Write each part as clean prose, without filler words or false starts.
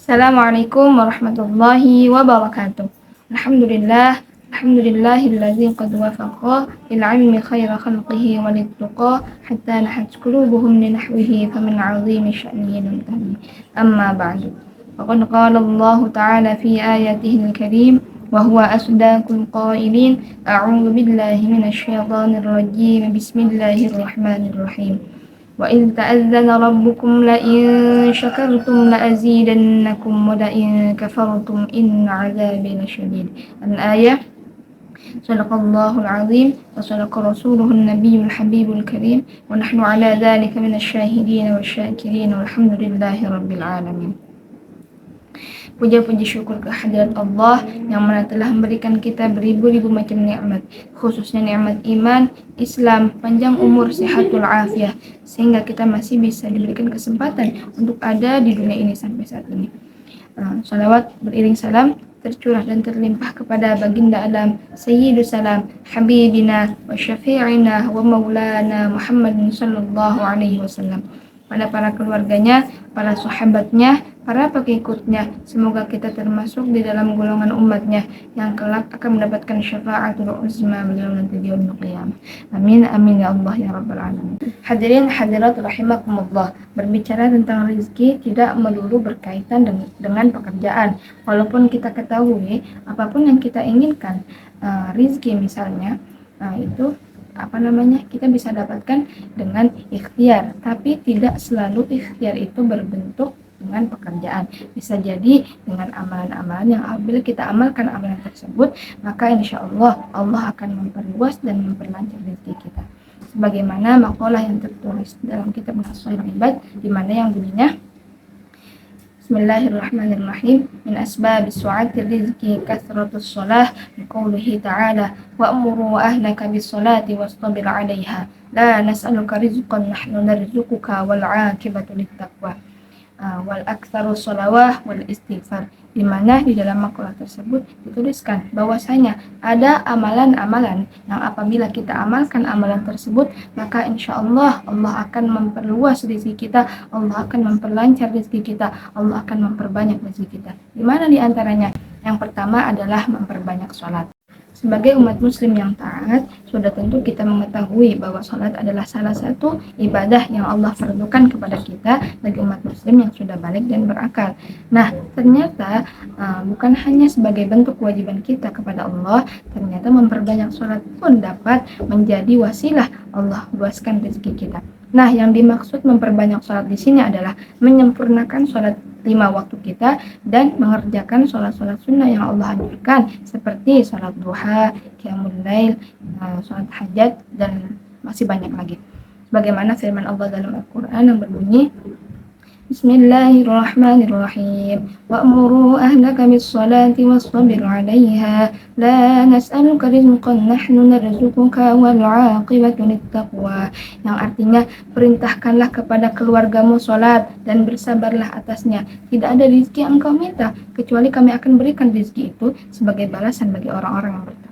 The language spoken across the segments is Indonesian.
Assalamualaikum warahmatullahi wabarakatuh. Alhamdulillah, alhamdulillahilladzi qad wafaqa lil ilmi khayra khalqihi wa littuqa hatta nahat qulubuhum li nahwihi famin 'azimi sya'nihi muntahi. Amma ba'du. Faqad qala Allah ta'ala fi ayatihi al-karim wa huwa asdaqul qailin. A'udzu billahi minasy syaithanir rajim. Bismillahirrahmanirrahim. وإذ تأذن ربكم لئن شكرتم لأزيدنكم ولئن كفرتم إن عذابي لشديد. الآية. صدق الله العظيم وصدق رسوله النبي الحبيب الكريم ونحن على ذلك من الشاهدين والشاكرين والحمد لله رب العالمين. Puja-puji syukur kehadirat Allah yang mana telah memberikan kita beribu-ribu macam nikmat, khususnya nikmat iman, Islam, panjang umur, sehatul afiah, sehingga kita masih bisa diberikan kesempatan untuk ada di dunia ini sampai saat ini. Salawat beriring salam tercurah dan terlimpah kepada baginda alam Sayyidus Salam Habibina wa Syafi'ina wa Maulana Muhammadin sallallahu alaihi wasallam, pada para keluarganya, para sahabatnya, para pengikutnya. Semoga kita termasuk di dalam golongan umatnya yang kelak akan mendapatkan syafaatul uzma beliau nanti di yaumil qiyamah. Amin amin ya Allah ya rabbal alamin. Hadirin hadirat rahimakumullah, berbicara tentang rezeki tidak melulu berkaitan dengan pekerjaan. Walaupun kita ketahui apapun yang kita inginkan, rezeki misalnya, itu kita bisa dapatkan dengan ikhtiar, tapi tidak selalu ikhtiar itu berbentuk dengan pekerjaan. Bisa jadi dengan amalan-amalan yang apabila kita amalkan amalan tersebut, maka insya Allah Allah akan memperluas dan memperlancar rezeki kita. Sebagaimana makalah yang tertulis dalam kitab Nashul Ibad, di mana yang bunyinya Bismillahirrahmanirrahim. Min asbabis su'ati rizqi kathratus shalah, biqaulihi ta'ala wa'muru ahlaka bis salati wastabir 'alaiha la nas'aluka rizqan nahnu narzuquka wal 'aqibatu littaqwa wal aktsaru shalawah wal istighfar. Di mana di dalam makalah tersebut dituliskan bahwasanya ada amalan-amalan yang apabila kita amalkan amalan tersebut, maka insya Allah Allah akan memperluas rezeki kita, Allah akan memperlancar rezeki kita, Allah akan memperbanyak rezeki kita. Di mana di antaranya? Yang pertama adalah memperbanyak sholat. Sebagai umat muslim yang taat, sudah tentu kita mengetahui bahwa sholat adalah salah satu ibadah yang Allah fardukan kepada kita bagi umat muslim yang sudah balik dan berakal. Nah, ternyata bukan hanya sebagai bentuk kewajiban kita kepada Allah, ternyata memperbanyak sholat pun dapat menjadi wasilah Allah luaskan rezeki kita. Nah, yang dimaksud memperbanyak sholat di sini adalah menyempurnakan sholat 5 waktu kita dan mengerjakan sholat-sholat sunnah yang Allah anjurkan, seperti sholat duha, qiyamul lail, sholat hajat, dan masih banyak lagi. Sebagaimana firman Allah dalam Al-Quran yang berbunyi Bismillahirrahmanirrahim. Wa'muru ahlaka bis-salati wastabir 'alaiha la nas'aluka rizqan nahnu narzuquka wal 'aqibatu littaqwa. Yang artinya, perintahkanlah kepada keluargamu salat dan bersabarlah atasnya. Tidak ada rezeki yang engkau minta kecuali kami akan berikan rezeki itu sebagai balasan bagi orang-orang yang bertakwa.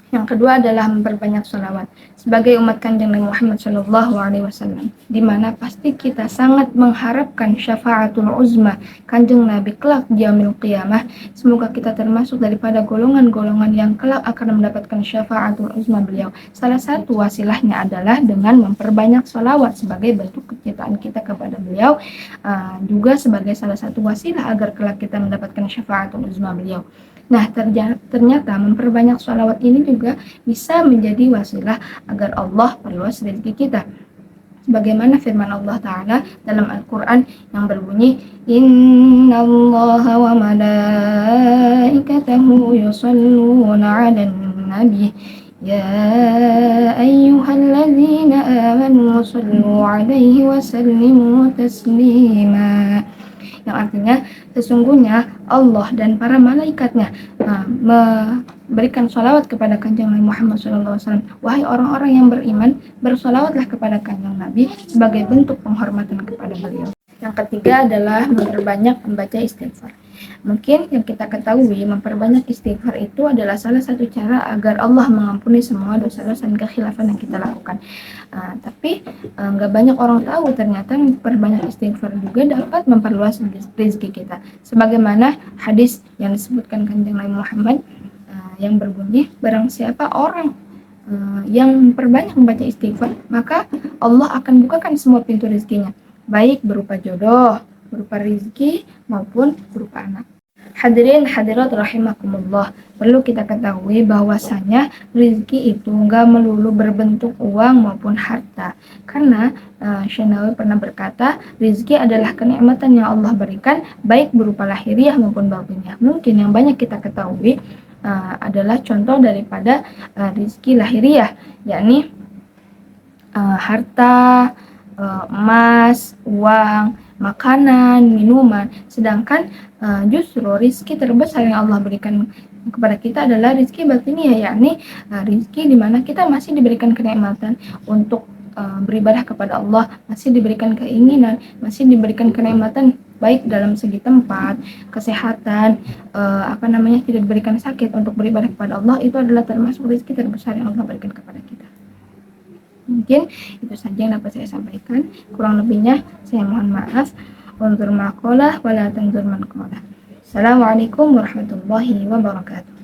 Yang kedua adalah memperbanyak sholawat. Sebagai umat Kanjeng Nabi Muhammad SAW, di mana pasti kita sangat mengharapkan syafaatul uzma Kanjeng Nabi kelak di yaumil qiyamah. Semoga kita termasuk daripada golongan-golongan yang kelak akan mendapatkan syafaatul uzma beliau. Salah satu wasilahnya adalah dengan memperbanyak sholawat sebagai bentuk kecintaan kita kepada beliau, juga sebagai salah satu wasilah agar kelak kita mendapatkan syafaatul uzma beliau. Nah, ternyata memperbanyak sholawat ini juga bisa menjadi wasilah agar Allah perluas rezeki kita. Sebagaimana firman Allah Ta'ala dalam Al-Quran yang berbunyi Inna Allaha wa malaikatahu yusalluna 'alan nabi ya ayyuhalladzina amanu sallu 'alaihi wa sallimu taslima. Yang artinya, sesungguhnya Allah dan para malaikatnya memberikan sholawat kepada Kanjeng Nabi Muhammad SAW. Wahai orang-orang yang beriman, bersholawatlah kepada Kanjeng Nabi sebagai bentuk penghormatan kepada beliau. Yang ketiga adalah memperbanyak membaca istighfar. Mungkin yang kita ketahui, memperbanyak istighfar itu adalah salah satu cara agar Allah mengampuni semua dosa-dosa dan kekhilafan yang kita lakukan. Tapi nggak banyak orang tahu ternyata memperbanyak istighfar juga dapat memperluas rezeki kita. Sebagaimana hadis yang disebutkan Kanjeng Nabi Muhammad yang berbunyi, barang siapa orang yang memperbanyak membaca istighfar, maka Allah akan bukakan semua pintu rezekinya, baik berupa jodoh, berupa rezeki, maupun berupa anak. Hadirin hadirat rahimakumullah, perlu kita ketahui bahwasanya rezeki itu nggak melulu berbentuk uang maupun harta. Karena Syekh pernah berkata, rezeki adalah kenikmatan yang Allah berikan baik berupa lahiriah maupun batiniah. Mungkin yang banyak kita ketahui adalah contoh daripada rezeki lahiriah, yakni harta, emas, uang, makanan, minuman. Sedangkan justru rezeki terbesar yang Allah berikan kepada kita adalah rezeki batiniah, yakni rezeki di mana kita masih diberikan kenikmatan untuk beribadah kepada Allah, masih diberikan keinginan, masih diberikan kenikmatan baik dalam segi tempat, kesehatan, tidak diberikan sakit untuk beribadah kepada Allah. Itu adalah termasuk rezeki terbesar yang Allah berikan kepada kita. Mungkin itu saja yang dapat saya sampaikan. Kurang lebihnya saya mohon maaf. Unzur maqalah wa la tanzur man qalah. Assalamualaikum warahmatullahi wabarakatuh.